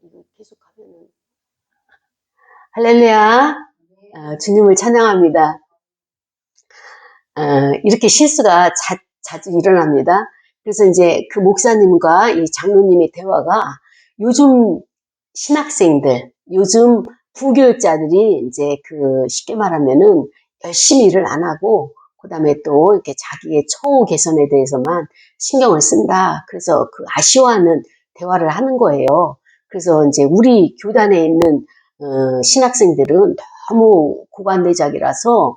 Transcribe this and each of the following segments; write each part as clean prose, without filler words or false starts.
이거 계속 하면은 할렐루야. 주님을 찬양합니다. 이렇게 실수가 자주 일어납니다. 그래서 이제 그 목사님과 이 장로님의 대화가 요즘 신학생들, 요즘 부교육자들이 이제 그 쉽게 말하면은 열심히 일을 안 하고 그다음에 또 이렇게 자기의 처우 개선에 대해서만 신경을 쓴다. 그래서 그 아쉬워하는 대화를 하는 거예요. 그래서 이제 우리 교단에 있는 신학생들은 너무 고관대작이라서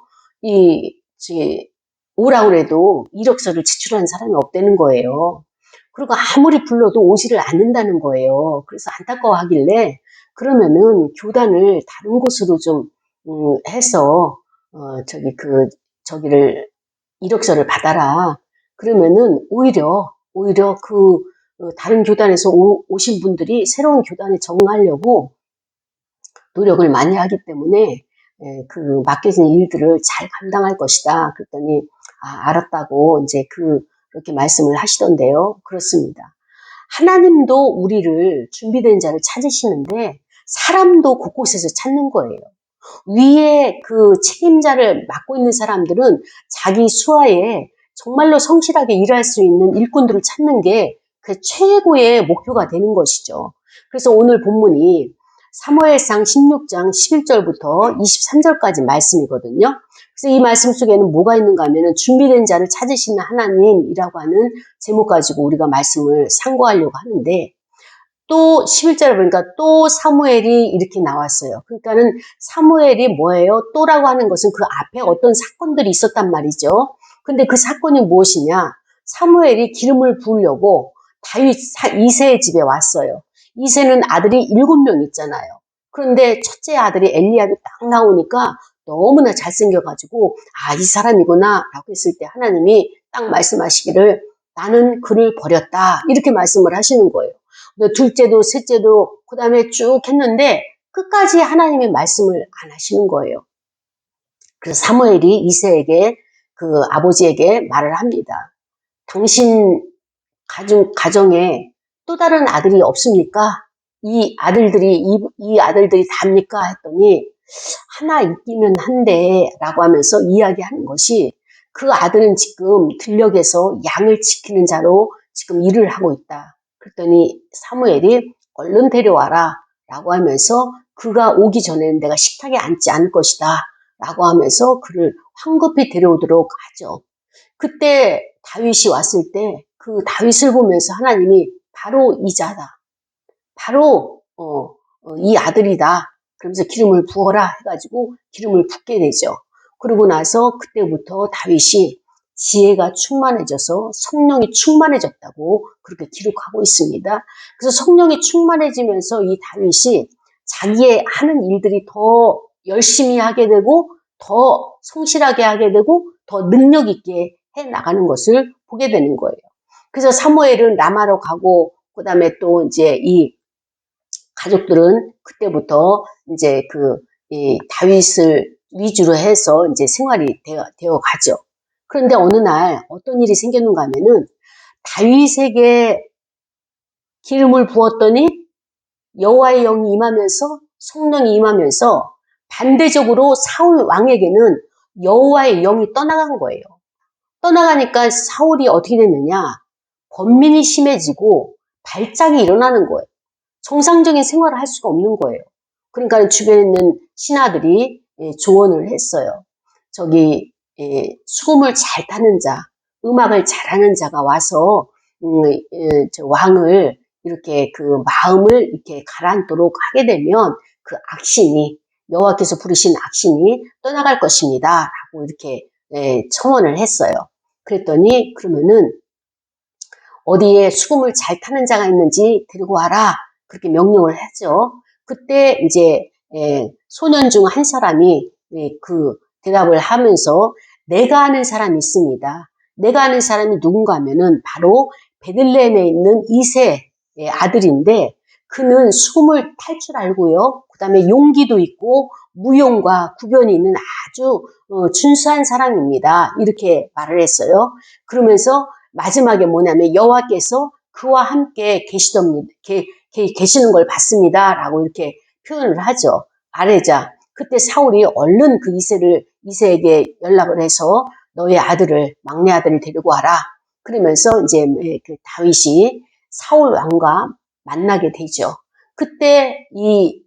오라고 해도 이력서를 제출하는 사람이 없다는 거예요. 그리고 아무리 불러도 오지를 않는다는 거예요. 그래서 안타까워하길래 그러면은 교단을 다른 곳으로 좀 해서 저기를 이력서를 받아라. 그러면은 오히려 그 다른 교단에서 오신 분들이 새로운 교단에 적응하려고 노력을 많이 하기 때문에 그 맡겨진 일들을 잘 감당할 것이다. 그랬더니 알았다고 이제 그렇게 말씀을 하시던데요. 그렇습니다. 하나님도 우리를 준비된 자를 찾으시는데 사람도 곳곳에서 찾는 거예요. 위에 그 책임자를 맡고 있는 사람들은 자기 수하에 정말로 성실하게 일할 수 있는 일꾼들을 찾는 게 그 최고의 목표가 되는 것이죠. 그래서 오늘 본문이 사무엘상 16장 11절부터 23절까지 말씀이거든요. 그래서 이 말씀 속에는 뭐가 있는가 하면 준비된 자를 찾으시는 하나님이라고 하는 제목 가지고 우리가 말씀을 상고하려고 하는데 또 11절에 보니까 또 사무엘이 이렇게 나왔어요. 그러니까는 사무엘이 뭐예요? 또라고 하는 것은 그 앞에 어떤 사건들이 있었단 말이죠. 근데 그 사건이 무엇이냐? 사무엘이 기름을 부으려고 다윗 이새의 집에 왔어요. 이새는 아들이 7명 있잖아요. 그런데 첫째 아들이 엘리압이 딱 나오니까 너무나 잘생겨가지고 이 사람이구나 라고 했을 때 하나님이 딱 말씀하시기를 나는 그를 버렸다 이렇게 말씀을 하시는 거예요. 둘째도 셋째도 그 다음에 쭉 했는데 끝까지 하나님의 말씀을 안 하시는 거예요. 그래서 사무엘이 이새에게 그 아버지에게 말을 합니다. 당신 가정에 또 다른 아들이 없습니까? 이 아들들이 답니까? 했더니 하나 있기는 한데 라고 하면서 이야기하는 것이 그 아들은 지금 들녘에서 양을 지키는 자로 지금 일을 하고 있다. 그랬더니 사무엘이 얼른 데려와라 라고 하면서 그가 오기 전에는 내가 식탁에 앉지 않을 것이다 라고 하면서 그를 황급히 데려오도록 하죠. 그때 다윗이 왔을 때 그 다윗을 보면서 하나님이 바로 이 자다. 바로 이 아들이다. 그러면서 기름을 부어라 해가지고 기름을 붓게 되죠. 그러고 나서 그때부터 다윗이 지혜가 충만해져서 성령이 충만해졌다고 그렇게 기록하고 있습니다. 그래서 성령이 충만해지면서 이 다윗이 자기의 하는 일들이 더 열심히 하게 되고 더 성실하게 하게 되고 더 능력 있게 해 나가는 것을 보게 되는 거예요. 그래서 사무엘은 라마로 가고 그다음에 또 이제 이 가족들은 그때부터 이제 이 다윗을 위주로 해서 이제 생활이 되어 가죠. 그런데 어느 날 어떤 일이 생겼는가 하면은 다윗에게 기름을 부었더니 여호와의 영이 임하면서 성령이 임하면서 반대적으로 사울 왕에게는 여호와의 영이 떠나간 거예요. 떠나가니까 사울이 어떻게 됐느냐? 번민이 심해지고 발작이 일어나는 거예요. 정상적인 생활을 할 수가 없는 거예요. 그러니까 주변에 있는 신하들이 조언을 했어요. 수금을 잘 타는 자, 음악을 잘하는 자가 와서 왕을 이렇게 그 마음을 이렇게 가라앉도록 하게 되면 그 악신이 여호와께서 부르신 악신이 떠나갈 것입니다. 라고 이렇게 첨언을 했어요. 그랬더니 그러면은 어디에 수금을 잘 타는 자가 있는지 데리고 와라. 그렇게 명령을 하죠. 그때 이제 소년 중 한 사람이 그 대답을 하면서 내가 아는 사람이 있습니다. 내가 아는 사람이 누군가 하면은 바로 베들레헴에 있는 이새의 아들인데 그는 수금을 탈 줄 알고요. 그 다음에 용기도 있고 무용과 구변이 있는 아주 준수한 사람입니다. 이렇게 말을 했어요. 그러면서 마지막에 뭐냐면 여호와께서 그와 함께 계시는 걸 봤습니다. 라고 이렇게 표현을 하죠. 아뢰자. 그때 사울이 얼른 그 이새에게 연락을 해서 너의 막내 아들을 데리고 와라. 그러면서 이제 그 다윗이 사울 왕과 만나게 되죠. 그때 이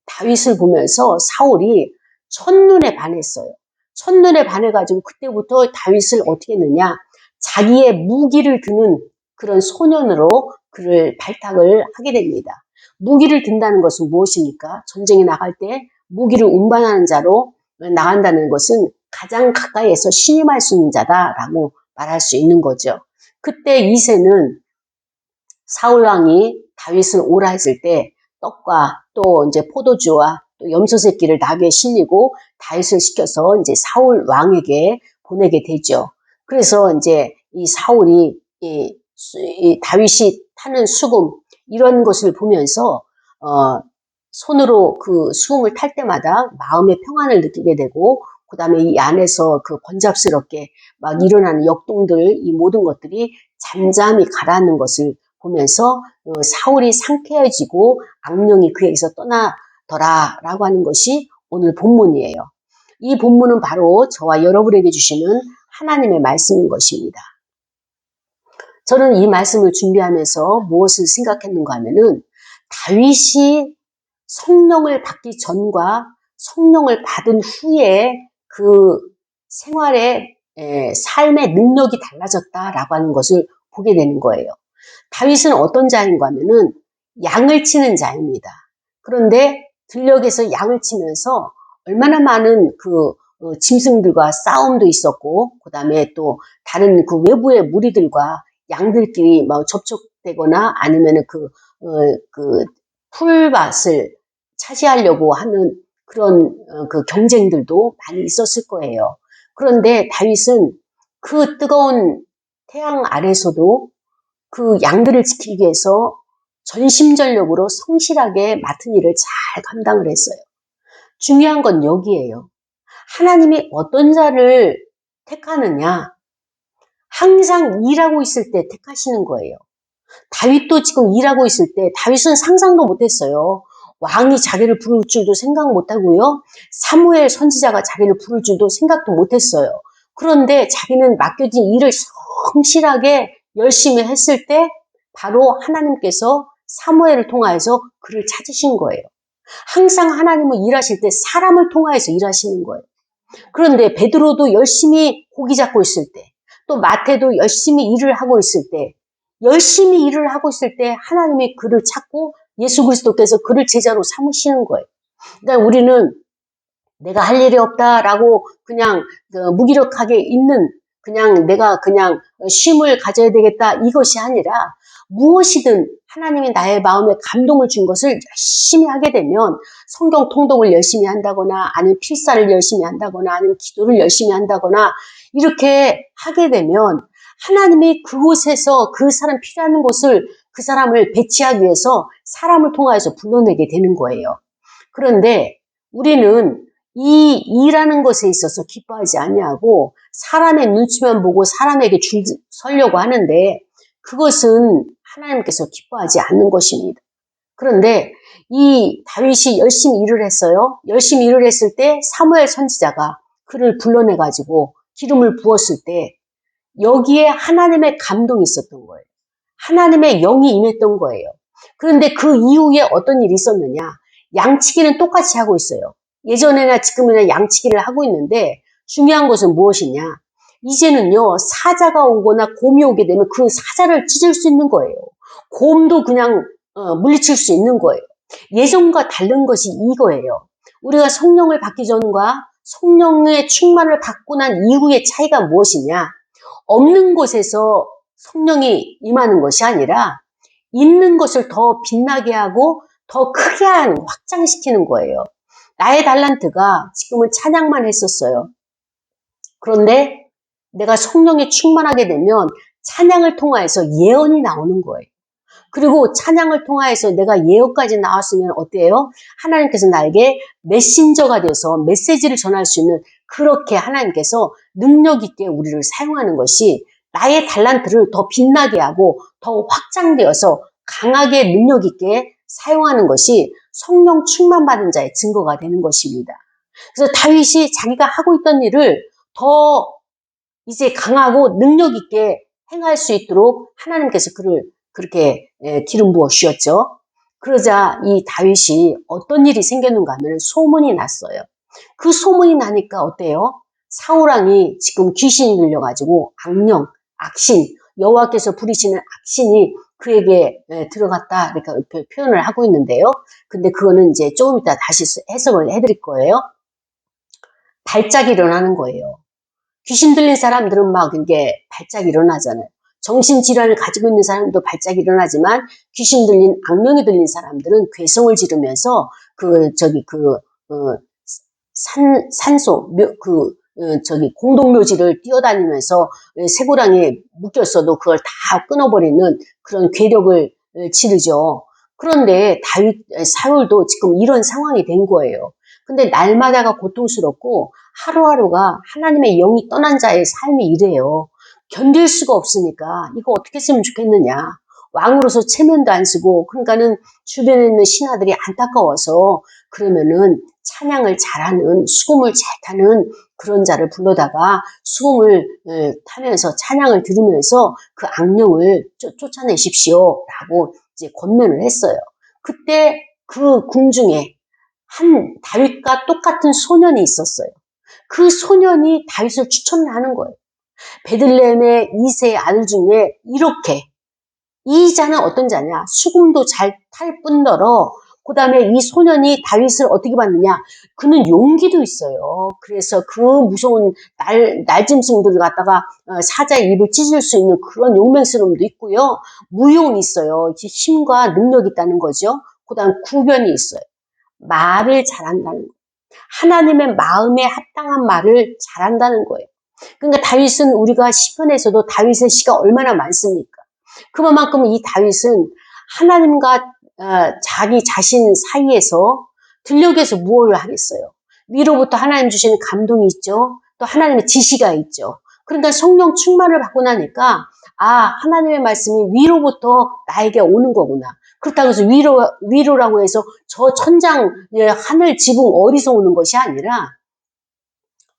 다윗을 보면서 사울이 첫눈에 반했어요. 첫눈에 반해가지고 그때부터 다윗을 어떻게 했느냐. 자기의 무기를 드는 그런 소년으로 그를 발탁을 하게 됩니다. 무기를 든다는 것은 무엇입니까? 전쟁에 나갈 때 무기를 운반하는 자로 나간다는 것은 가장 가까이에서 신임할 수 있는 자다라고 말할 수 있는 거죠. 그때 이새는 사울왕이 다윗을 오라 했을 때 떡과 또 이제 포도주와 또 염소 새끼를 나귀에 실리고 다윗을 시켜서 이제 사울 왕에게 보내게 되죠. 그래서 이제 이 사울이 이 다윗이 타는 수금 이런 것을 보면서 손으로 그 수금을 탈 때마다 마음의 평안을 느끼게 되고 그 다음에 이 안에서 그 번잡스럽게 막 일어나는 역동들 이 모든 것들이 잠잠히 가라앉는 것을 보면서 사울이 상쾌해지고 악령이 그에게서 떠나더라라고 하는 것이 오늘 본문이에요. 이 본문은 바로 저와 여러분에게 주시는 하나님의 말씀인 것입니다. 저는 이 말씀을 준비하면서 무엇을 생각했는가 하면은 다윗이 성령을 받기 전과 성령을 받은 후에 그 생활의 삶의 능력이 달라졌다라고 하는 것을 보게 되는 거예요. 다윗은 어떤 자인가 하면은 양을 치는 자입니다. 그런데 들녘에서 양을 치면서 얼마나 많은 그 짐승들과 싸움도 있었고 그 다음에 또 다른 그 외부의 무리들과 양들끼리 막 접촉되거나 아니면은 그 풀밭을 차지하려고 하는 그런 그 경쟁들도 많이 있었을 거예요. 그런데 다윗은 그 뜨거운 태양 아래서도 그 양들을 지키기 위해서 전심전력으로 성실하게 맡은 일을 잘 감당을 했어요. 중요한 건 여기에요. 하나님이 어떤 자를 택하느냐? 항상 일하고 있을 때 택하시는 거예요. 다윗도 지금 일하고 있을 때 다윗은 상상도 못했어요. 왕이 자기를 부를 줄도 생각 못하고요. 사무엘 선지자가 자기를 부를 줄도 생각도 못했어요. 그런데 자기는 맡겨진 일을 성실하게 열심히 했을 때 바로 하나님께서 사무엘을 통하여서 그를 찾으신 거예요. 항상 하나님은 일하실 때 사람을 통하여서 일하시는 거예요. 그런데 베드로도 열심히 고기 잡고 있을 때, 또 마태도 열심히 일을 하고 있을 때, 열심히 일을 하고 있을 때 하나님이 그를 찾고 예수 그리스도께서 그를 제자로 삼으시는 거예요. 그러니까 우리는 내가 할 일이 없다라고 그냥 무기력하게 있는 그냥 내가 그냥 쉼을 가져야 되겠다 이것이 아니라 무엇이든 하나님이 나의 마음에 감동을 준 것을 열심히 하게 되면 성경 통독을 열심히 한다거나 아니면 필사를 열심히 한다거나 아니면 기도를 열심히 한다거나 이렇게 하게 되면 하나님이 그곳에서 그 사람 필요한 곳을 그 사람을 배치하기 위해서 사람을 통하여서 불러내게 되는 거예요. 그런데 우리는 이 일하는 것에 있어서 기뻐하지 아니하고 사람의 눈치만 보고 사람에게 줄 서려고 하는데 그것은 하나님께서 기뻐하지 않는 것입니다. 그런데 이 다윗이 열심히 일을 했어요. 열심히 일을 했을 때 사무엘 선지자가 그를 불러내가지고 기름을 부었을 때 여기에 하나님의 감동이 있었던 거예요. 하나님의 영이 임했던 거예요. 그런데 그 이후에 어떤 일이 있었느냐? 양치기는 똑같이 하고 있어요. 예전에나 지금이나 양치기를 하고 있는데 중요한 것은 무엇이냐? 이제는요, 사자가 오거나 곰이 오게 되면 그 사자를 찢을 수 있는 거예요. 곰도 그냥 물리칠 수 있는 거예요. 예전과 다른 것이 이거예요. 우리가 성령을 받기 전과 성령의 충만을 받고 난 이후의 차이가 무엇이냐? 없는 곳에서 성령이 임하는 것이 아니라 있는 것을 더 빛나게 하고 더 크게 확장시키는 거예요. 나의 달란트가 지금은 찬양만 했었어요. 그런데 내가 성령에 충만하게 되면 찬양을 통하여서 예언이 나오는 거예요. 그리고 찬양을 통하여서 내가 예언까지 나왔으면 어때요? 하나님께서 나에게 메신저가 돼서 메시지를 전할 수 있는 그렇게 하나님께서 능력 있게 우리를 사용하는 것이 나의 달란트를 더 빛나게 하고 더 확장되어서 강하게 능력 있게 사용하는 것이 성령 충만받은 자의 증거가 되는 것입니다. 그래서 다윗이 자기가 하고 있던 일을 더 이제 강하고 능력 있게 행할 수 있도록 하나님께서 그를 그렇게 기름 부어 주셨죠. 그러자 이 다윗이 어떤 일이 생겼는가 하면 소문이 났어요. 그 소문이 나니까 어때요? 사울왕이 지금 귀신이 들려가지고 악령, 악신, 여호와께서 부리시는 악신이 그에게 들어갔다 이렇게 표현을 하고 있는데요. 근데 그거는 이제 조금 이따 다시 해석을 해드릴 거예요. 발작이 일어나는 거예요. 귀신 들린 사람들은 막 이게 발작이 일어나잖아요. 정신질환을 가지고 있는 사람도 발작이 일어나지만 귀신 들린 악령이 들린 사람들은 괴성을 지르면서 산소 공동묘지를 뛰어다니면서 쇠고랑에 묶였어도 그걸 다 끊어버리는 그런 괴력을 지르죠. 그런데 사울도 지금 이런 상황이 된 거예요. 근데 날마다가 고통스럽고 하루하루가 하나님의 영이 떠난 자의 삶이 이래요. 견딜 수가 없으니까 이거 어떻게 쓰면 좋겠느냐. 왕으로서 체면도 안 쓰고 그러니까는 주변에 있는 신하들이 안타까워서 그러면은 찬양을 잘하는 수금을 잘 타는 그런 자를 불러다가 수금을 타면서 찬양을 들으면서 그 악령을 쫓아내십시오 라고 이제 권면을 했어요. 그때 그 궁중에 한 다윗과 똑같은 소년이 있었어요. 그 소년이 다윗을 추천하는 거예요. 베들레헴의 이세의 아들 중에 이렇게 이 자는 어떤 자냐? 수금도 잘 탈 뿐더러 그 다음에 이 소년이 다윗을 어떻게 봤느냐? 그는 용기도 있어요. 그래서 그 무서운 날짐승들을 갖다가 사자의 입을 찢을 수 있는 그런 용맹스러움도 있고요. 무용이 있어요. 힘과 능력이 있다는 거죠. 그 다음 구변이 있어요. 말을 잘한다는 거예요. 하나님의 마음에 합당한 말을 잘한다는 거예요. 그러니까 다윗은 우리가 시편에서도 다윗의 시가 얼마나 많습니까? 그만큼 이 다윗은 하나님과 자기 자신 사이에서 들녘에서 무엇을 하겠어요? 위로부터 하나님 주시는 감동이 있죠. 또 하나님의 지시가 있죠. 그러니까 성령 충만을 받고 나니까 하나님의 말씀이 위로부터 나에게 오는 거구나. 그렇다고 해서 위로라고 해서 저 천장 하늘 지붕 어디서 오는 것이 아니라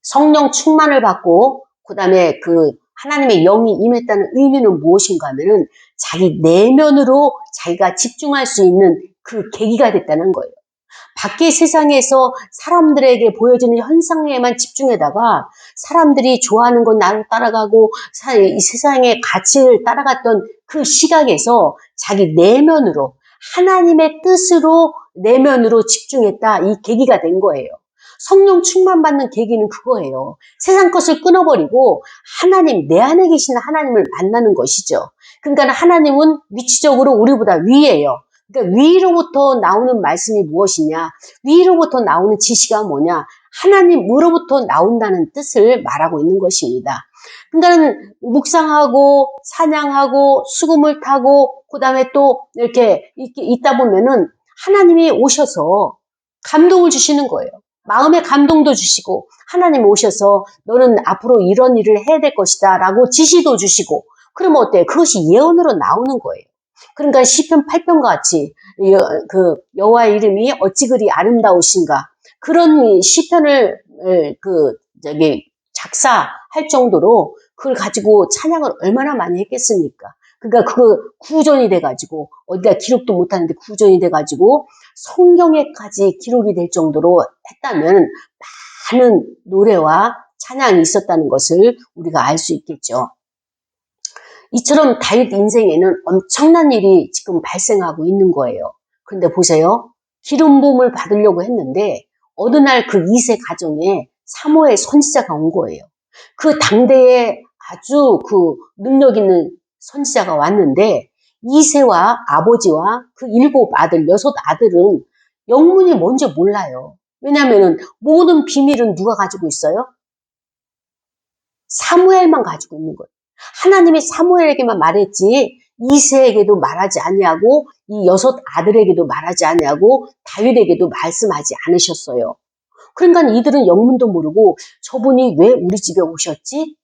성령 충만을 받고 그 다음에 그 하나님의 영이 임했다는 의미는 무엇인가 하면은 자기 내면으로 자기가 집중할 수 있는 그 계기가 됐다는 거예요. 밖의 세상에서 사람들에게 보여지는 현상에만 집중하다가 사람들이 좋아하는 건 나를 따라가고 이 세상의 가치를 따라갔던 그 시각에서 자기 내면으로 하나님의 뜻으로 내면으로 집중했다. 이 계기가 된 거예요. 성령 충만받는 계기는 그거예요. 세상 것을 끊어버리고 하나님, 내 안에 계시는 하나님을 만나는 것이죠. 그러니까 하나님은 위치적으로 우리보다 위예요. 그러니까 위로부터 나오는 말씀이 무엇이냐? 위로부터 나오는 지시가 뭐냐? 하나님으로부터 나온다는 뜻을 말하고 있는 것입니다. 그러니까 묵상하고 찬양하고 수금을 타고 그 다음에 또 이렇게 있다 보면은 하나님이 오셔서 감동을 주시는 거예요. 마음의 감동도 주시고 하나님이 오셔서 너는 앞으로 이런 일을 해야 될 것이다 라고 지시도 주시고 그러면 어때요? 그것이 예언으로 나오는 거예요. 그러니까 시편 8편과 같이 그 여호와의 이름이 어찌 그리 아름다우신가 그런 시편을 작사할 정도로 그걸 가지고 찬양을 얼마나 많이 했겠습니까? 그러니까 그거 구전이 돼가지고 어디다 기록도 못하는데 구전이 돼가지고 성경에까지 기록이 될 정도로 했다면 많은 노래와 찬양이 있었다는 것을 우리가 알 수 있겠죠. 이처럼 다윗 인생에는 엄청난 일이 지금 발생하고 있는 거예요. 그런데 보세요. 기름 부음을 받으려고 했는데 어느 날 그 2세 가정에 사무엘 선지자가 온 거예요. 그 당대에 아주 그 능력 있는 선지자가 왔는데 2세와 아버지와 그 7아들, 6아들은 영문이 뭔지 몰라요. 왜냐하면 모든 비밀은 누가 가지고 있어요? 사무엘만 가지고 있는 거예요. 하나님이 사무엘에게만 말했지 2세에게도 말하지 아니하고 이 6아들에게도 말하지 아니하고 다윗에게도 말씀하지 않으셨어요. 그러니까 이들은 영문도 모르고 저분이 왜 우리 집에 오셨지?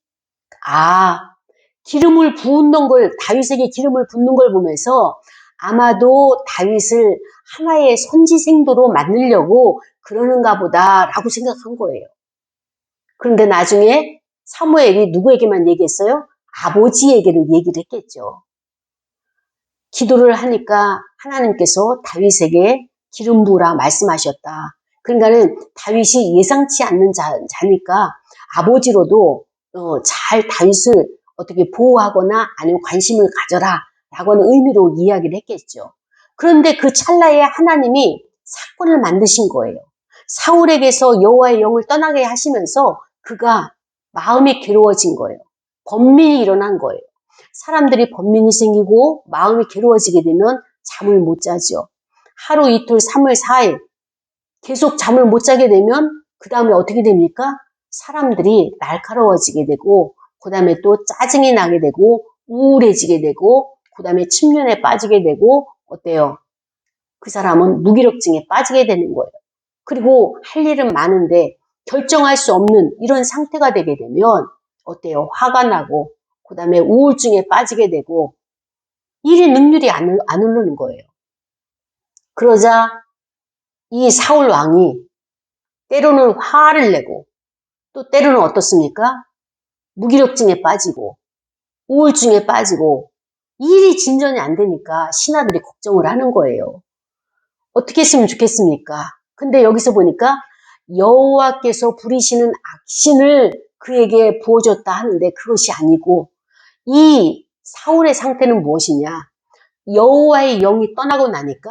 기름을 부은 걸, 다윗에게 기름을 붓는 걸 보면서 아마도 다윗을 하나의 선지생도로 만들려고 그러는가 보다라고 생각한 거예요. 그런데 나중에 사무엘이 누구에게만 얘기했어요? 아버지에게는 얘기를 했겠죠. 기도를 하니까 하나님께서 다윗에게 기름 부으라 말씀하셨다. 그러니까는 다윗이 예상치 않는 자니까 아버지로도 잘 다윗을 어떻게 보호하거나 아니면 관심을 가져라 라고 하는 의미로 이야기를 했겠죠. 그런데 그 찰나에 하나님이 사건을 만드신 거예요. 사울에게서 여호와의 영을 떠나게 하시면서 그가 마음이 괴로워진 거예요. 번민이 일어난 거예요. 사람들이 번민이 생기고 마음이 괴로워지게 되면 잠을 못 자죠. 하루, 이틀, 3일, 4일 계속 잠을 못 자게 되면 그 다음에 어떻게 됩니까? 사람들이 날카로워지게 되고 그 다음에 또 짜증이 나게 되고 우울해지게 되고 그 다음에 침륜에 빠지게 되고 어때요? 그 사람은 무기력증에 빠지게 되는 거예요. 그리고 할 일은 많은데 결정할 수 없는 이런 상태가 되게 되면 어때요? 화가 나고 그 다음에 우울증에 빠지게 되고 일의 능률이 안 오르는 거예요. 그러자 이 사울 왕이 때로는 화를 내고 또 때로는 어떻습니까? 무기력증에 빠지고 우울증에 빠지고 일이 진전이 안 되니까 신하들이 걱정을 하는 거예요. 어떻게 했으면 좋겠습니까? 근데 여기서 보니까 여호와께서 부리시는 악신을 그에게 부어줬다 하는데 그것이 아니고 이 사울의 상태는 무엇이냐? 여호와의 영이 떠나고 나니까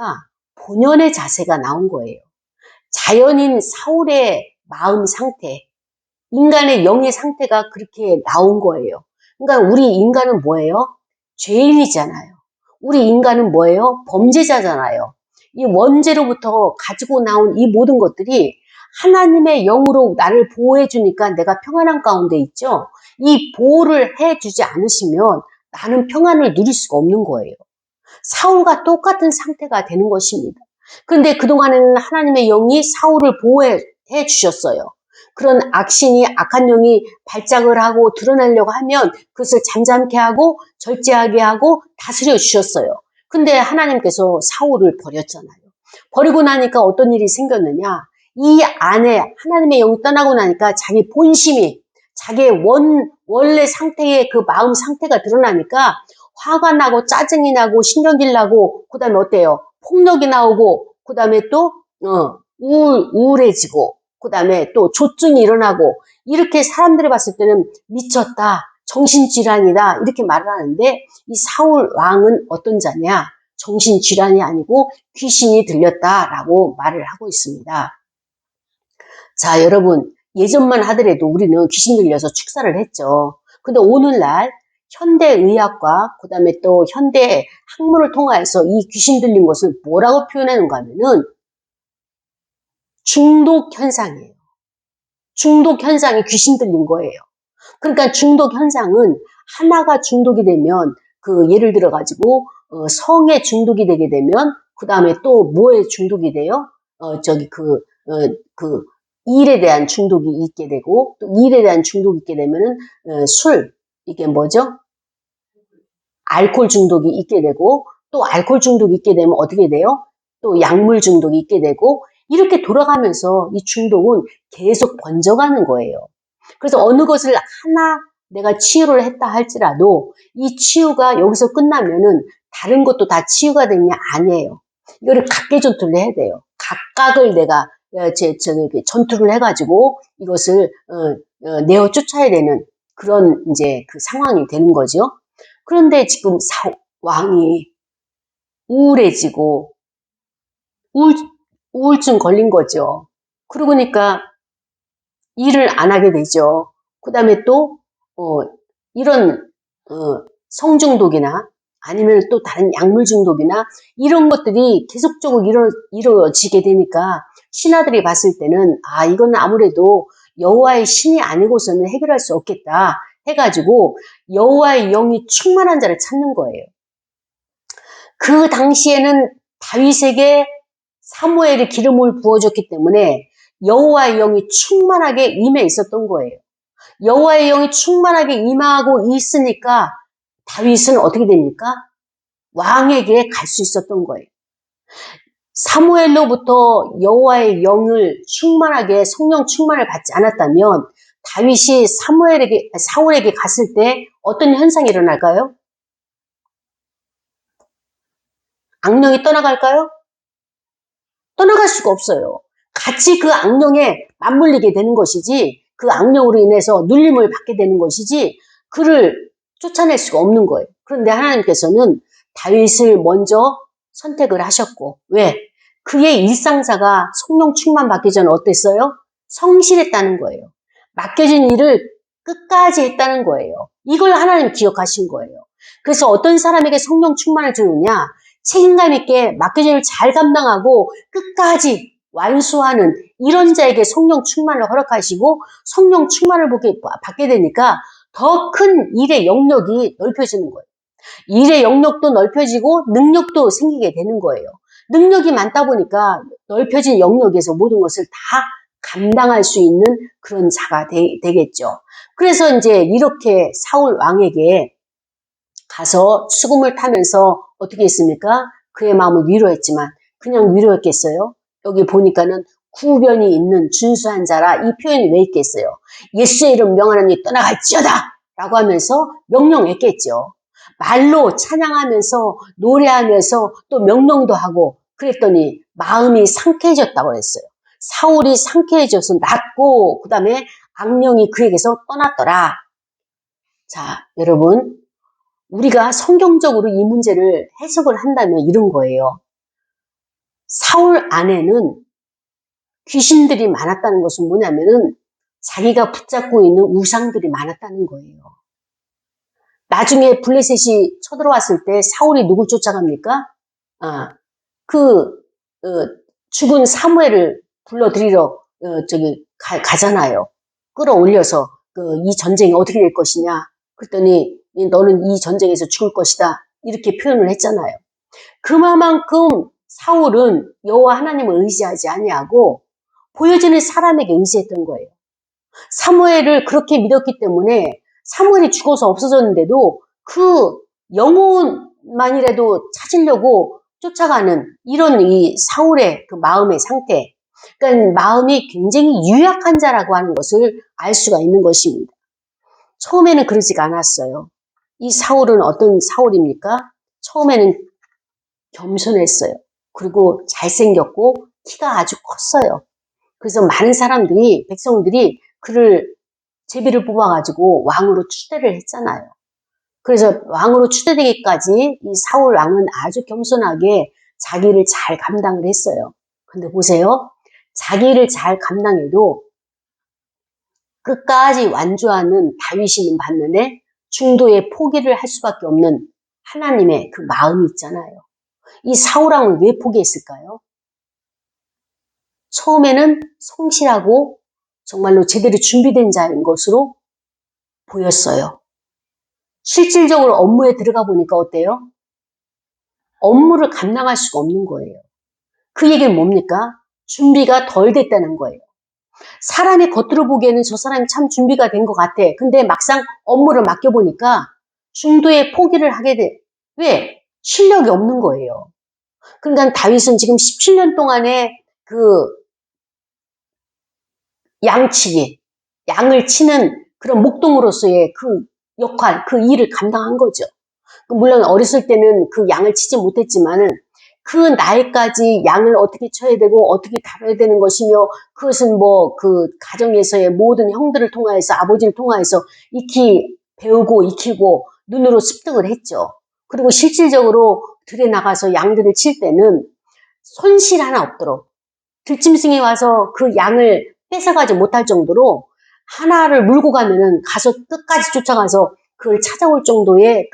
본연의 자세가 나온 거예요. 자연인 사울의 마음 상태, 인간의 영의 상태가 그렇게 나온 거예요. 그러니까 우리 인간은 뭐예요? 죄인이잖아요. 우리 인간은 뭐예요? 범죄자잖아요. 이 원죄로부터 가지고 나온 이 모든 것들이 하나님의 영으로 나를 보호해 주니까 내가 평안한 가운데 있죠. 이 보호를 해주지 않으시면 나는 평안을 누릴 수가 없는 거예요. 사울과 똑같은 상태가 되는 것입니다. 그런데 그동안에는 하나님의 영이 사울을 보호해 주셨어요. 그런 악신이, 악한 영이 발작을 하고 드러나려고 하면 그것을 잠잠케 하고 절제하게 하고 다스려 주셨어요. 근데 하나님께서 사울을 버렸잖아요. 버리고 나니까 어떤 일이 생겼느냐? 이 안에 하나님의 영이 떠나고 나니까 자기 본심이, 자기의 원래 상태의 그 마음 상태가 드러나니까 화가 나고 짜증이 나고 신경질 나고 그 다음에 어때요? 폭력이 나오고 그 다음에 또 우울해지고 그 다음에 또 조증이 일어나고 이렇게 사람들이 봤을 때는 미쳤다, 정신질환이다 이렇게 말을 하는데 이 사울 왕은 어떤 자냐? 정신질환이 아니고 귀신이 들렸다라고 말을 하고 있습니다. 자, 여러분 예전만 하더라도 우리는 귀신 들려서 축사를 했죠. 근데 오늘날 현대의학과 그 다음에 또 현대 학문을 통해서 이 귀신 들린 것을 뭐라고 표현하는가 하면은 중독 현상이에요. 중독 현상이 귀신 들린 거예요. 그러니까 중독 현상은 하나가 중독이 되면 그 예를 들어 가지고 성에 중독이 되게 되면 그 다음에 또 뭐에 중독이 돼요? 그 일에 대한 중독이 있게 되고 또 일에 대한 중독이 있게 되면은 술 이게 뭐죠? 알코올 중독이 있게 되고 또 알코올 중독이 있게 되면 어떻게 돼요? 또 약물 중독이 있게 되고 이렇게 돌아가면서 이 중독은 계속 번져가는 거예요. 그래서 어느 것을 하나 내가 치유를 했다 할지라도 이 치유가 여기서 끝나면은 다른 것도 다 치유가 되냐? 아니에요. 이거를 각계 전투를 해야 돼요. 각각을 내가 전투를 해가지고 이것을 내어 쫓아야 되는 그런 이제 그 상황이 되는 거죠. 그런데 지금 왕이 우울해지고 우울증 걸린 거죠. 그러고 보니까 일을 안 하게 되죠. 그 다음에 또 이런 성중독이나 아니면 또 다른 약물 중독이나 이런 것들이 계속적으로 이루어지게 되니까 신하들이 봤을 때는 아 이거는 아무래도 여호와의 신이 아니고서는 해결할 수 없겠다 해가지고 여호와의 영이 충만한 자를 찾는 거예요. 그 당시에는 다윗에게 사무엘이 기름을 부어줬기 때문에 여호와의 영이 충만하게 임해 있었던 거예요. 여호와의 영이 충만하게 임하고 있으니까 다윗은 어떻게 됩니까? 왕에게 갈 수 있었던 거예요. 사무엘로부터 여호와의 영을 충만하게 성령 충만을 받지 않았다면 다윗이 사울에게 갔을 때 어떤 현상이 일어날까요? 악령이 떠나갈까요? 떠나갈 수가 없어요. 같이 그 악령에 맞물리게 되는 것이지, 그 악령으로 인해서 눌림을 받게 되는 것이지 그를 쫓아낼 수가 없는 거예요. 그런데 하나님께서는 다윗을 먼저 선택을 하셨고, 왜? 그의 일상사가 성령 충만 받기 전에 어땠어요? 성실했다는 거예요. 맡겨진 일을 끝까지 했다는 거예요. 이걸 하나님 기억하신 거예요. 그래서 어떤 사람에게 성령 충만을 주느냐? 책임감 있게 맡겨진 일을 잘 감당하고 끝까지 완수하는 이런 자에게 성령 충만을 허락하시고 성령 충만을 받게 되니까 더 큰 일의 영역이 넓혀지는 거예요. 일의 영역도 넓혀지고 능력도 생기게 되는 거예요. 능력이 많다 보니까 넓혀진 영역에서 모든 것을 다 감당할 수 있는 그런 자가 되겠죠. 그래서 이제 이렇게 사울 왕에게 가서 수금을 타면서 어떻게 했습니까? 그의 마음을 위로했지만 그냥 위로했겠어요? 여기 보니까는 구변이 있는 준수한 자라 이 표현이 왜 있겠어요? 예수의 이름 명하노니 떠나갈지어다 라고 하면서 명령했겠죠. 말로 찬양하면서 노래하면서 또 명령도 하고 그랬더니 마음이 상쾌해졌다고 그랬어요. 사울이 상쾌해져서 낫고 그 다음에 악령이 그에게서 떠났더라. 자, 여러분, 우리가 성경적으로 이 문제를 해석을 한다면 이런 거예요. 사울 안에는 귀신들이 많았다는 것은 뭐냐면은 자기가 붙잡고 있는 우상들이 많았다는 거예요. 나중에 블레셋이 쳐들어왔을 때 사울이 누굴 쫓아갑니까? 죽은 사무엘을 불러들이러 가잖아요. 끌어올려서 이 전쟁이 어떻게 될 것이냐. 그랬더니 너는 이 전쟁에서 죽을 것이다. 이렇게 표현을 했잖아요. 그만큼 사울은 여호와 하나님을 의지하지 아니하고 보여지는 사람에게 의지했던 거예요. 사무엘을 그렇게 믿었기 때문에 사무엘이 죽어서 없어졌는데도 그 영혼만이라도 찾으려고 쫓아가는 이런 이 사울의 그 마음의 상태. 그러니까 마음이 굉장히 유약한 자라고 하는 것을 알 수가 있는 것입니다. 처음에는 그러지가 않았어요. 이 사울은 어떤 사울입니까? 처음에는 겸손했어요. 그리고 잘생겼고 키가 아주 컸어요. 그래서 많은 사람들이, 백성들이 그를 제비를 뽑아가지고 왕으로 추대를 했잖아요. 그래서 왕으로 추대되기까지 이 사울 왕은 아주 겸손하게 자기를 잘 감당을 했어요. 근데 보세요. 자기를 잘 감당해도 끝까지 완주하는 다윗이는 반면에 중도에 포기를 할 수밖에 없는 하나님의 그 마음이 있잖아요. 이 사울 왕을 왜 포기했을까요? 처음에는 성실하고 정말로 제대로 준비된 자인 것으로 보였어요. 실질적으로 업무에 들어가 보니까 어때요? 업무를 감당할 수가 없는 거예요. 그 얘기는 뭡니까? 준비가 덜 됐다는 거예요. 사람이 겉으로 보기에는 저 사람이 참 준비가 된 것 같아. 근데 막상 업무를 맡겨보니까 중도에 포기를 하게 돼. 왜? 실력이 없는 거예요. 그러니까 다윗은 지금 17년 동안에 양치기, 양을 치는 그런 목동으로서의 그 역할, 그 일을 감당한 거죠. 물론 어렸을 때는 그 양을 치지 못했지만은 그 나이까지 양을 어떻게 쳐야 되고 어떻게 다뤄야 되는 것이며 그것은 그 가정에서의 모든 형들을 통하여서 아버지를 통하여서 익히 배우고 익히고 눈으로 습득을 했죠. 그리고 실질적으로 들에 나가서 양들을 칠 때는 손실 하나 없도록 들짐승이 와서 그 양을 뺏어가지 못할 정도로 하나를 물고 가면은 가서 끝까지 쫓아가서 그걸 찾아올 정도의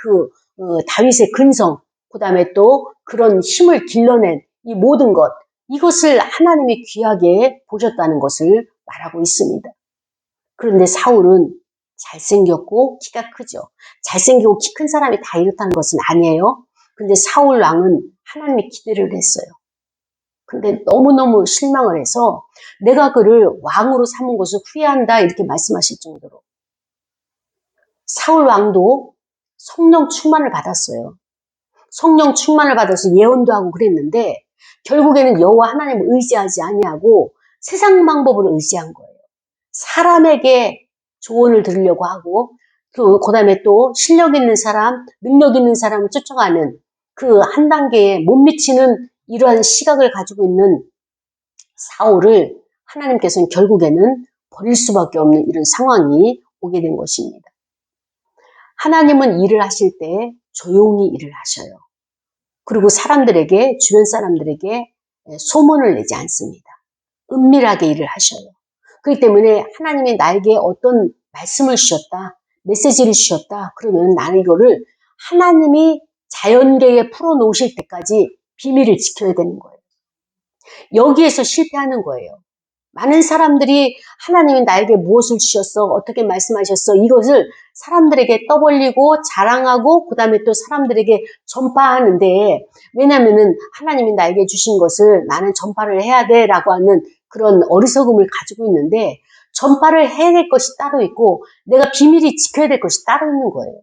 다윗의 근성, 그 다음에 또 그런 힘을 길러낸 이 모든 것, 이것을 하나님이 귀하게 보셨다는 것을 말하고 있습니다. 그런데 사울은 잘생겼고 키가 크죠. 잘생기고 키 큰 사람이 다 이렇다는 것은 아니에요. 근데 사울 왕은 하나님의 기대를 했어요. 근데 너무너무 실망을 해서 내가 그를 왕으로 삼은 것을 후회한다 이렇게 말씀하실 정도로 사울 왕도 성령 충만을 받았어요. 성령 충만을 받아서 예언도 하고 그랬는데 결국에는 여호와 하나님을 의지하지 아니하고 세상 방법을 의지한 거예요. 사람에게 조언을 들으려고 하고 그다음에 또 실력 있는 사람, 능력 있는 사람을 쫓아가는 그 한 단계에 못 미치는 이러한 시각을 가지고 있는 사울을 하나님께서는 결국에는 버릴 수밖에 없는 이런 상황이 오게 된 것입니다. 하나님은 일을 하실 때 조용히 일을 하셔요. 그리고 사람들에게, 주변 사람들에게 소문을 내지 않습니다. 은밀하게 일을 하셔요. 그렇기 때문에 하나님이 나에게 어떤 말씀을 주셨다, 메시지를 주셨다, 그러면 나는 이거를 하나님이 자연계에 풀어놓으실 때까지 비밀을 지켜야 되는 거예요. 여기에서 실패하는 거예요. 많은 사람들이 하나님이 나에게 무엇을 주셨어, 어떻게 말씀하셨어, 이것을 사람들에게 떠벌리고 자랑하고 그 다음에 또 사람들에게 전파하는데, 왜냐하면 하나님이 나에게 주신 것을 나는 전파를 해야 돼 라고 하는 그런 어리석음을 가지고 있는데, 전파를 해야 될 것이 따로 있고 내가 비밀히 지켜야 될 것이 따로 있는 거예요.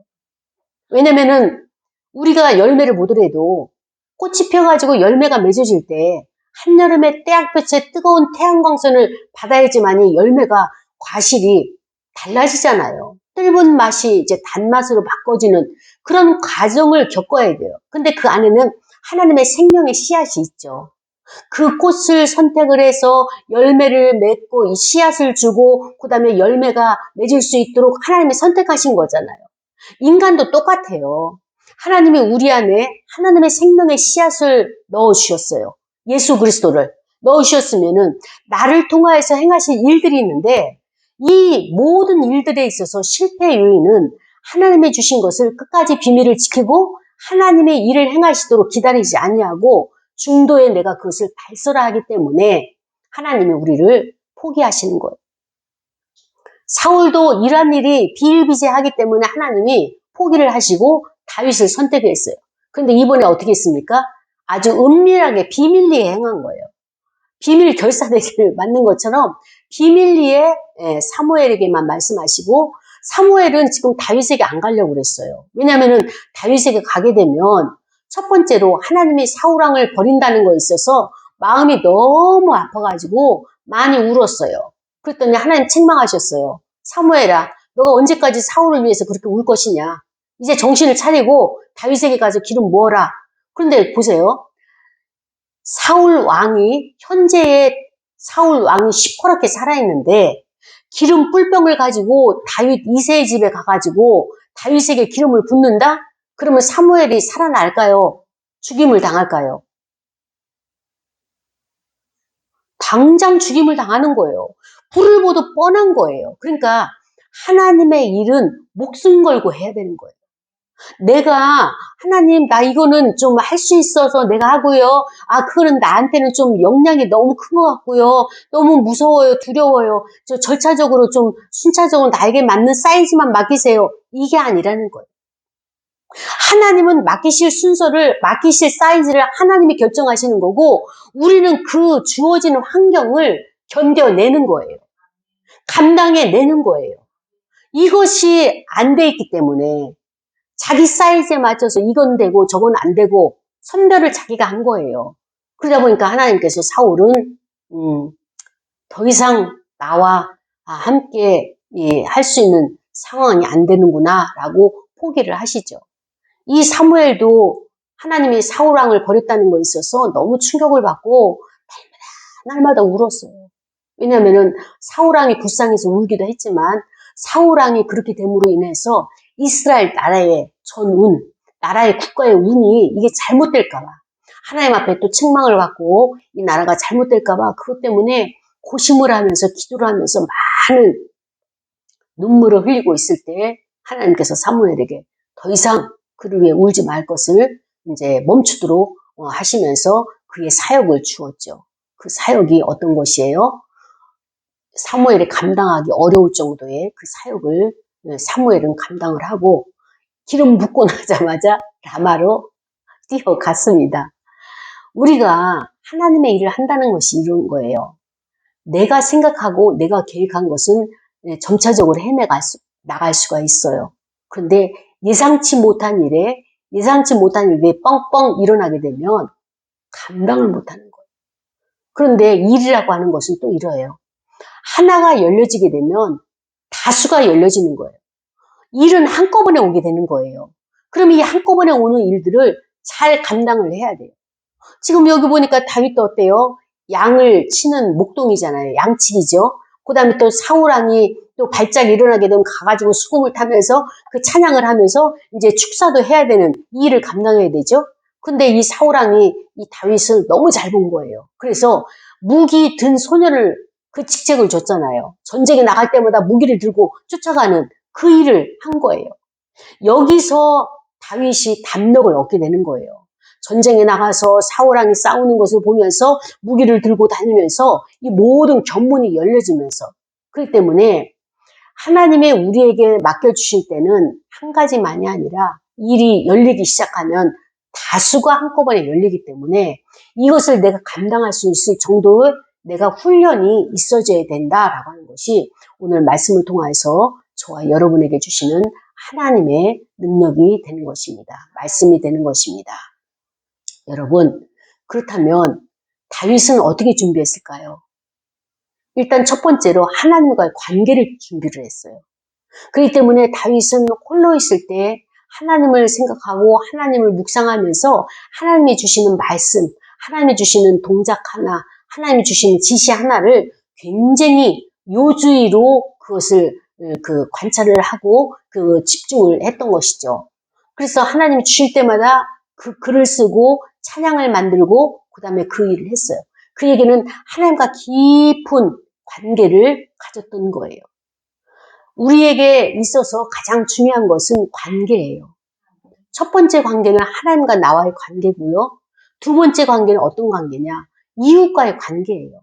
왜냐면은 우리가 열매를 보더라도 꽃이 펴가지고 열매가 맺어질 때 한여름에 때약볕에 뜨거운 태양광선을 받아야지만이 열매가 과실이 달라지잖아요. 뜰분 맛이 이제 단맛으로 바꿔지는 그런 과정을 겪어야 돼요. 근데 그 안에는 하나님의 생명의 씨앗이 있죠. 그 꽃을 선택을 해서 열매를 맺고 이 씨앗을 주고 그 다음에 열매가 맺을 수 있도록 하나님이 선택하신 거잖아요. 인간도 똑같아요. 하나님이 우리 안에 하나님의 생명의 씨앗을 넣어주셨어요. 예수 그리스도를 넣으셨으면은 나를 통하여서 행하실 일들이 있는데 이 모든 일들에 있어서 실패의 요인은 하나님이 주신 것을 끝까지 비밀을 지키고 하나님의 일을 행하시도록 기다리지 아니하고 중도에 내가 그것을 발설하기 때문에 하나님이 우리를 포기하시는 거예요. 사울도 이러한 일이 비일비재하기 때문에 하나님이 포기를 하시고 다윗을 선택했어요. 그런데 이번에 어떻게 했습니까? 아주 은밀하게 비밀리에 행한 거예요. 비밀 결사대를 맞는 것처럼 비밀리에 사무엘에게만 말씀하시고 사무엘은 지금 다윗에게 안 가려고 그랬어요. 왜냐하면 다윗에게 가게 되면 첫 번째로 하나님이 사울왕을 버린다는 거에 있어서 마음이 너무 아파가지고 많이 울었어요. 그랬더니 하나님 책망하셨어요. 사무엘아, 너가 언제까지 사울을 위해서 그렇게 울 것이냐. 이제 정신을 차리고 다윗에게 가서 기름 부어라. 그런데 보세요. 현재의 사울 왕이 시퍼렇게 살아있는데 기름 뿔병을 가지고 다윗 2세의 집에 가가지고 다윗에게 기름을 붓는다? 그러면 사무엘이 살아날까요? 죽임을 당할까요? 당장 죽임을 당하는 거예요. 불을 보도 뻔한 거예요. 그러니까 하나님의 일은 목숨 걸고 해야 되는 거예요. 내가 하나님 나 이거는 좀 할 수 있어서 내가 하고요. 그거는 나한테는 좀 역량이 너무 큰 것 같고요. 너무 무서워요. 두려워요. 저 절차적으로 좀 순차적으로 나에게 맞는 사이즈만 맡기세요. 이게 아니라는 거예요. 하나님은 맡기실 순서를 맡기실 사이즈를 하나님이 결정하시는 거고 우리는 그 주어지는 환경을 견뎌내는 거예요. 감당해내는 거예요. 이것이 안 돼 있기 때문에 자기 사이즈에 맞춰서 이건 되고 저건 안 되고 선별을 자기가 한 거예요. 그러다 보니까 하나님께서 사울은 더 이상 나와 함께 할 수 있는 상황이 안 되는구나 라고 포기를 하시죠. 이 사무엘도 하나님이 사울왕을 버렸다는 거에 있어서 너무 충격을 받고 날마다 울었어요. 왜냐하면 사울왕이 불쌍해서 울기도 했지만 사울왕이 그렇게 됨으로 인해서 이스라엘 나라의 전운, 나라의 국가의 운이 이게 잘못될까봐 하나님 앞에 또 책망을 받고 이 나라가 잘못될까봐 그것 때문에 고심을 하면서 기도를 하면서 많은 눈물을 흘리고 있을 때 하나님께서 사무엘에게 더 이상 그를 위해 울지 말 것을 이제 멈추도록 하시면서 그의 사역을 주었죠. 그 사역이 어떤 것이에요? 사무엘이 감당하기 어려울 정도의 그 사역을 사무엘은 감당을 하고 기름 붓고 나자마자 라마로 뛰어갔습니다. 우리가 하나님의 일을 한다는 것이 이런 거예요. 내가 생각하고 내가 계획한 것은 점차적으로 나갈 수가 있어요. 그런데 예상치 못한 일에 뻥뻥 일어나게 되면 감당을 못하는 거예요. 그런데 일이라고 하는 것은 또 이러해요. 하나가 열려지게 되면 다수가 열려지는 거예요. 일은 한꺼번에 오게 되는 거예요. 그럼 이 한꺼번에 오는 일들을 잘 감당을 해야 돼요. 지금 여기 보니까 다윗도 어때요? 양을 치는 목동이잖아요. 양치기죠. 그 다음에 또 사울왕이 또 발작 일어나게 되면 가가지고 수금을 타면서 그 찬양을 하면서 이제 축사도 해야 되는 이 일을 감당해야 되죠. 근데 이 사울왕이 이 다윗을 너무 잘 본 거예요. 그래서 무기 든 소년을 그 직책을 줬잖아요. 전쟁에 나갈 때마다 무기를 들고 쫓아가는 그 일을 한 거예요. 여기서 다윗이 담력을 얻게 되는 거예요. 전쟁에 나가서 사울왕이 싸우는 것을 보면서 무기를 들고 다니면서 이 모든 견문이 열려지면서 그렇기 때문에 하나님의 우리에게 맡겨주실 때는 한 가지만이 아니라 일이 열리기 시작하면 다수가 한꺼번에 열리기 때문에 이것을 내가 감당할 수 있을 정도의 내가 훈련이 있어져야 된다라고 하는 것이 오늘 말씀을 통해서 저와 여러분에게 주시는 하나님의 능력이 되는 것입니다. 말씀이 되는 것입니다. 여러분, 그렇다면 다윗은 어떻게 준비했을까요? 일단 첫 번째로 하나님과의 관계를 준비를 했어요. 그렇기 때문에 다윗은 홀로 있을 때 하나님을 생각하고 하나님을 묵상하면서 하나님이 주시는 말씀, 하나님이 주시는 동작 하나, 하나님이 주시는 지시 하나를 굉장히 요주의로 그것을 관찰을 하고 집중을 했던 것이죠. 그래서 하나님이 주실 때마다 그 글을 쓰고 찬양을 만들고 그 다음에 그 일을 했어요. 그 얘기는 하나님과 깊은 관계를 가졌던 거예요. 우리에게 있어서 가장 중요한 것은 관계예요. 첫 번째 관계는 하나님과 나와의 관계고요. 두 번째 관계는 어떤 관계냐? 이웃과의 관계예요.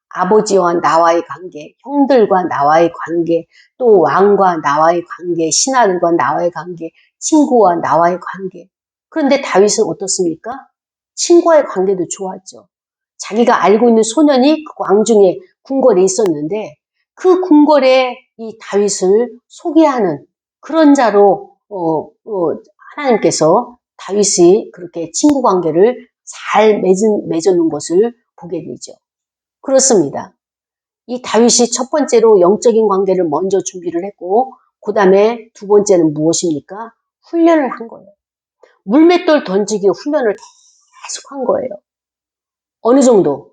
아버지와 나와의 관계, 형들과 나와의 관계, 또 왕과 나와의 관계, 신하들과 나와의 관계, 친구와 나와의 관계. 그런데 다윗은 어떻습니까? 친구와의 관계도 좋았죠. 자기가 알고 있는 소년이 그 왕중에 궁궐에 있었는데 그 궁궐에 이 다윗을 소개하는 그런 자로 하나님께서 다윗이 그렇게 친구 관계를 잘 맺어놓은 것을 보게 되죠. 그렇습니다. 이 다윗이 첫 번째로 영적인 관계를 먼저 준비를 했고 그 다음에 두 번째는 무엇입니까? 훈련을 한 거예요. 물맷돌 던지기 훈련을 계속 한 거예요. 어느 정도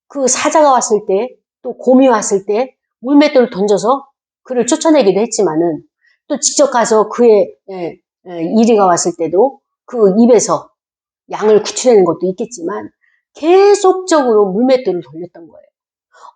그 사자가 왔을 때 또 곰이 왔을 때 물맷돌을 던져서 그를 쫓아내기도 했지만은 또 직접 가서 그의 이리가 왔을 때도 그 입에서 양을 구출하는 것도 있겠지만 계속적으로 물맷돌을 돌렸던 거예요.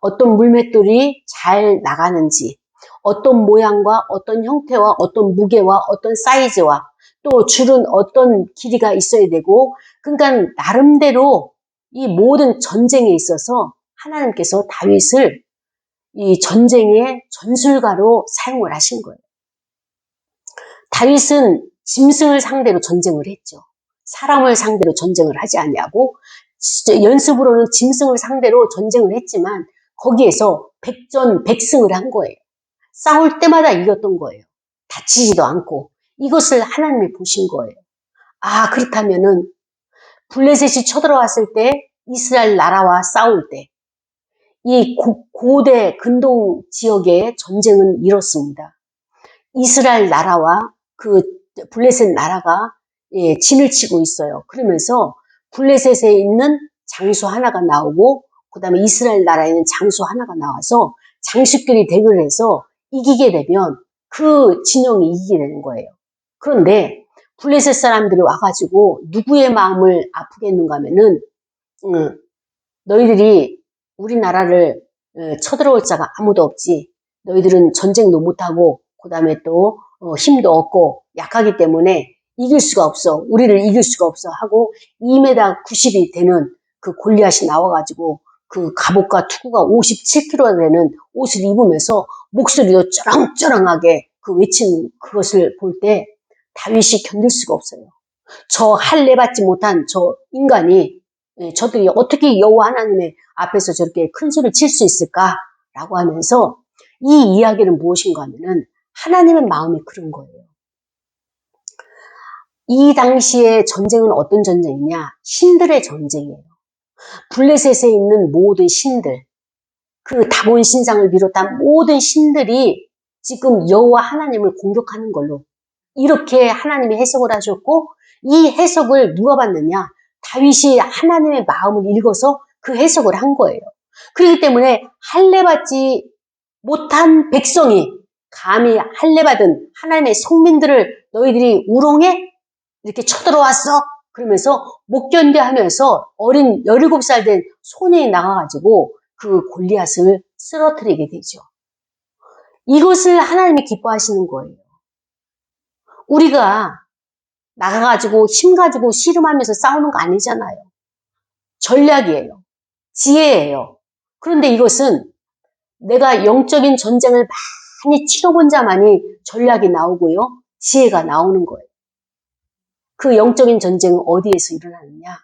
어떤 물맷돌이 잘 나가는지, 어떤 모양과 어떤 형태와 어떤 무게와 어떤 사이즈와 또 줄은 어떤 길이가 있어야 되고, 그러니까 나름대로 이 모든 전쟁에 있어서 하나님께서 다윗을 이 전쟁의 전술가로 사용을 하신 거예요. 다윗은 짐승을 상대로 전쟁을 했죠. 사람을 상대로 전쟁을 하지 않냐고 연습으로는 짐승을 상대로 전쟁을 했지만 거기에서 백전백승을 한 거예요. 싸울 때마다 이겼던 거예요. 다치지도 않고 이것을 하나님이 보신 거예요. 아, 그렇다면은 블레셋이 쳐들어왔을 때 이스라엘 나라와 싸울 때 이 고대 근동 지역의 전쟁은 이렇습니다. 이스라엘 나라와 그 블레셋 나라가 진을 치고 있어요. 그러면서 블레셋에 있는 장수 하나가 나오고 그 다음에 이스라엘 나라에 있는 장수 하나가 나와서 장수끼리 대결을 해서 이기게 되면 그 진영이 이기게 되는 거예요. 그런데 블레셋 사람들이 와가지고 누구의 마음을 아프게 했는가 하면은 너희들이 우리나라를 쳐들어올 자가 아무도 없지. 너희들은 전쟁도 못하고 그 다음에 또 힘도 없고 약하기 때문에 이길 수가 없어. 우리를 이길 수가 없어 하고 2m 90이 되는 그 골리앗이 나와가지고 그 갑옷과 투구가 57kg가 되는 옷을 입으면서 목소리도 쩌렁쩌렁하게 그 외치는 그것을 볼 때 다윗이 견딜 수가 없어요. 저 할례 받지 못한 저 인간이 저들이 어떻게 여호와 하나님의 앞에서 저렇게 큰 소리를 칠 수 있을까라고 하면서 이 이야기는 무엇인가 하면은 하나님의 마음이 그런 거예요. 이 당시의 전쟁은 어떤 전쟁이냐? 신들의 전쟁이에요. 블레셋에 있는 모든 신들, 그 다곤 신상을 비롯한 모든 신들이 지금 여호와 하나님을 공격하는 걸로 이렇게 하나님이 해석을 하셨고, 이 해석을 누가 봤느냐? 다윗이 하나님의 마음을 읽어서 그 해석을 한 거예요. 그렇기 때문에 할례받지 못한 백성이 감히 할례받은 하나님의 성민들을 너희들이 우롱해? 이렇게 쳐들어왔어? 그러면서 못 견뎌 하면서 어린 17살 된 소년이 나가가지고 그 골리앗을 쓰러뜨리게 되죠. 이것을 하나님이 기뻐하시는 거예요. 우리가 나가가지고 힘 가지고 씨름하면서 싸우는 거 아니잖아요. 전략이에요. 지혜예요. 그런데 이것은 내가 영적인 전쟁을 많이 치러본 자만이 전략이 나오고요. 지혜가 나오는 거예요. 그 영적인 전쟁은 어디에서 일어나느냐?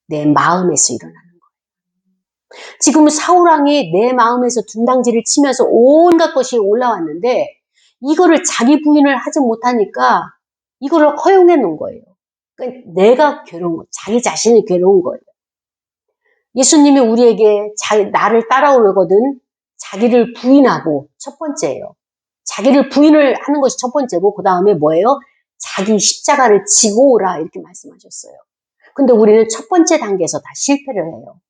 내 마음에서 일어나는 거예요. 지금 사울왕이 내 마음에서 둔당지를 치면서 온갖 것이 올라왔는데 이거를 자기 부인을 하지 못하니까 이거를 허용해 놓은 거예요. 그러니까 내가 괴로운 거예요. 자기 자신이 괴로운 거예요. 예수님이 우리에게 나를 따라오려거든 자기를 부인하고 첫 번째예요. 자기를 부인을 하는 것이 첫 번째고 그 다음에 뭐예요? 자기 십자가를 지고 오라 이렇게 말씀하셨어요. 근데 우리는 첫 번째 단계에서 다 실패를 해요.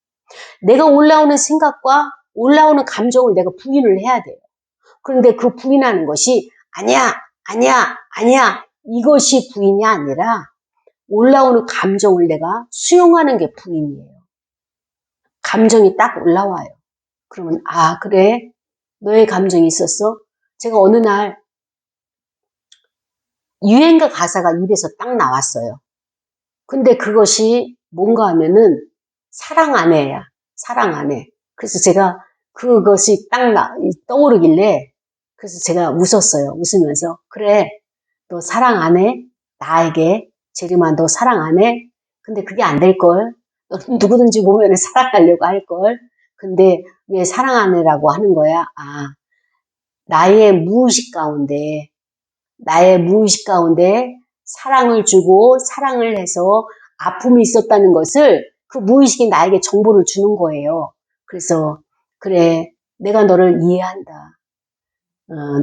내가 올라오는 생각과 올라오는 감정을 내가 부인을 해야 돼요. 그런데 그 부인하는 것이 아니야, 아니야, 아니야 이것이 부인이 아니라 올라오는 감정을 내가 수용하는 게 부인이에요. 감정이 딱 올라와요. 그러면 아 그래 너의 감정이 있었어? 제가 어느 날 유행가 가사가 입에서 딱 나왔어요. 근데 그것이 뭔가 하면은 사랑 안해야 사랑 안해. 그래서 제가 그것이 딱 떠오르길래 그래서 제가 웃었어요. 웃으면서 그래 너 사랑 안 해? 나에게 재림아 너 사랑 안 해? 근데 그게 안 될걸. 너는 누구든지 보면 사랑하려고 할걸. 근데 왜 사랑 안 해라고 하는 거야? 아 나의 무의식 가운데 사랑을 주고 사랑을 해서 아픔이 있었다는 것을 그 무의식이 나에게 정보를 주는 거예요. 그래서 그래 내가 너를 이해한다.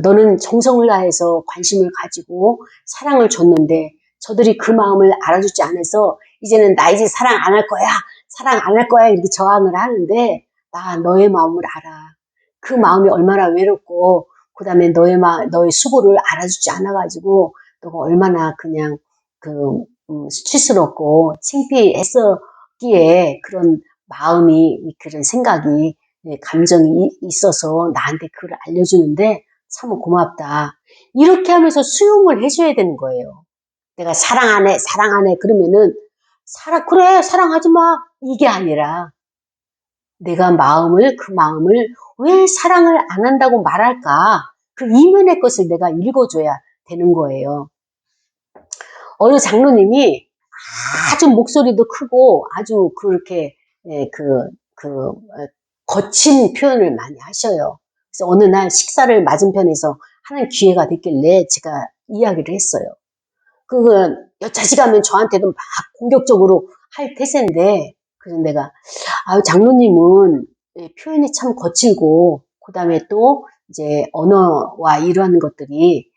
너는 정성을 다해서 관심을 가지고 사랑을 줬는데 저들이 그 마음을 알아주지 않아서 이제는 나 이제 사랑 안 할 거야. 사랑 안 할 거야. 이렇게 저항을 하는데 나 너의 마음을 알아. 그 마음이 얼마나 외롭고 그다음에 너의 수고를 알아주지 않아가지고 너가 얼마나 그냥 수치스럽고 창피했었기에 그런 마음이 그런 생각이 감정이 있어서 나한테 그걸 알려주는데 참 고맙다. 이렇게 하면서 수용을 해줘야 되는 거예요. 내가 사랑 안 해, 사랑 안 해. 그러면은 그래 사랑하지 마. 이게 아니라 내가 그 마음을 왜 사랑을 안 한다고 말할까? 그 이면의 것을 내가 읽어줘야 되는 거예요. 어느 장로님이 아주 목소리도 크고 아주 그렇게 거친 표현을 많이 하셔요. 그래서 어느 날 식사를 맞은편에서 하는 기회가 됐길래 제가 이야기를 했어요. 여차지가면 저한테도 막 공격적으로 할 태세인데, 그래서 내가, 장로님은 표현이 참 거칠고, 그 다음에 또 이제 언어와 이러한 것들이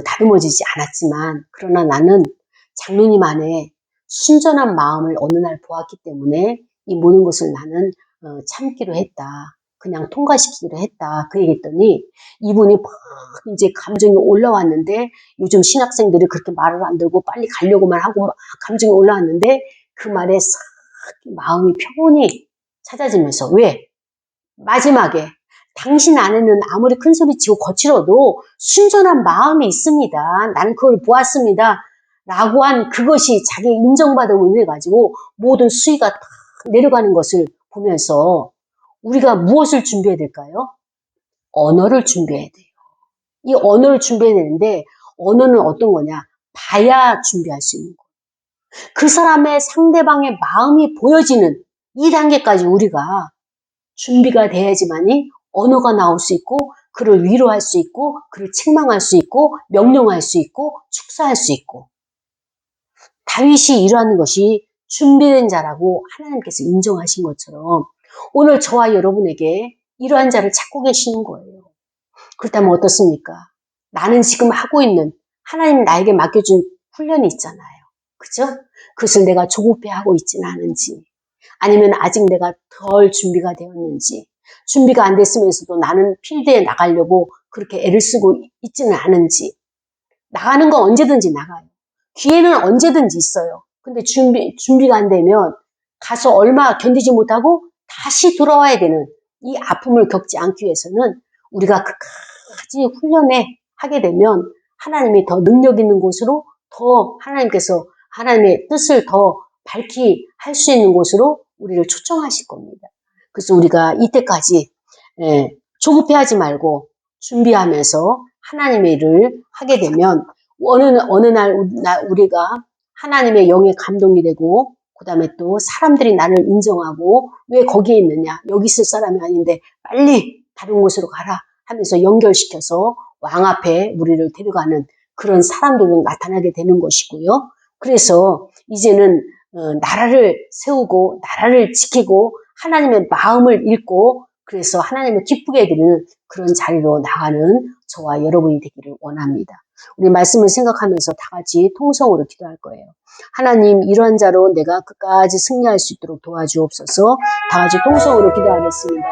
다듬어지지 않았지만, 그러나 나는 장로님 안에 순전한 마음을 어느 날 보았기 때문에 이 모든 것을 나는 참기로 했다. 그냥 통과시키기로 했다. 그 얘기했더니 이분이 막 이제 감정이 올라왔는데 요즘 신학생들이 그렇게 말을 안 들고 빨리 가려고만 하고 막 감정이 올라왔는데 그 말에 싹 마음이 평온히 찾아지면서 왜? 마지막에 당신 안에는 아무리 큰 소리 치고 거칠어도 순전한 마음이 있습니다. 나는 그걸 보았습니다. 라고 한 그것이 자기 인정받음을 인해 가지고 모든 수위가 탁 내려가는 것을 보면서 우리가 무엇을 준비해야 될까요? 언어를 준비해야 돼요. 이 언어를 준비해야 되는데 언어는 어떤 거냐? 봐야 준비할 수 있는 거예요. 그 사람의 상대방의 마음이 보여지는 이 단계까지 우리가 준비가 돼야지만이 언어가 나올 수 있고 그를 위로할 수 있고 그를 책망할 수 있고 명령할 수 있고 축사할 수 있고 다윗이 이러한 것이 준비된 자라고 하나님께서 인정하신 것처럼 오늘 저와 여러분에게 이러한 자를 찾고 계시는 거예요. 그렇다면 어떻습니까? 나는 지금 하고 있는 하나님 나에게 맡겨준 훈련이 있잖아요. 그죠? 그것을 내가 조급해 하고 있지는 않은지, 아니면 아직 내가 덜 준비가 되었는지, 준비가 안 됐으면서도 나는 필드에 나가려고 그렇게 애를 쓰고 있지는 않은지. 나가는 건 언제든지 나가요. 기회는 언제든지 있어요. 근데 준비가 안 되면 가서 얼마 견디지 못하고 다시 돌아와야 되는 이 아픔을 겪지 않기 위해서는 우리가 끝까지 훈련에 하게 되면 하나님이 더 능력 있는 곳으로, 더 하나님께서 하나님의 뜻을 더 밝히 할 수 있는 곳으로 우리를 초청하실 겁니다. 그래서 우리가 이때까지 조급해하지 말고 준비하면서 하나님의 일을 하게 되면 어느 날 우리가 하나님의 영의 감동이 되고, 그 다음에 또 사람들이 나를 인정하고 왜 거기에 있느냐, 여기 있을 사람이 아닌데 빨리 다른 곳으로 가라 하면서 연결시켜서 왕 앞에 우리를 데려가는 그런 사람들도 나타나게 되는 것이고요. 그래서 이제는 나라를 세우고 나라를 지키고 하나님의 마음을 읽고, 그래서 하나님을 기쁘게 해드리는 그런 자리로 나가는 저와 여러분이 되기를 원합니다. 우리 말씀을 생각하면서 다 같이 통성으로 기도할 거예요. 하나님, 이러한 자로 내가 끝까지 승리할 수 있도록 도와주옵소서. 다 같이 통성으로 기도하겠습니다.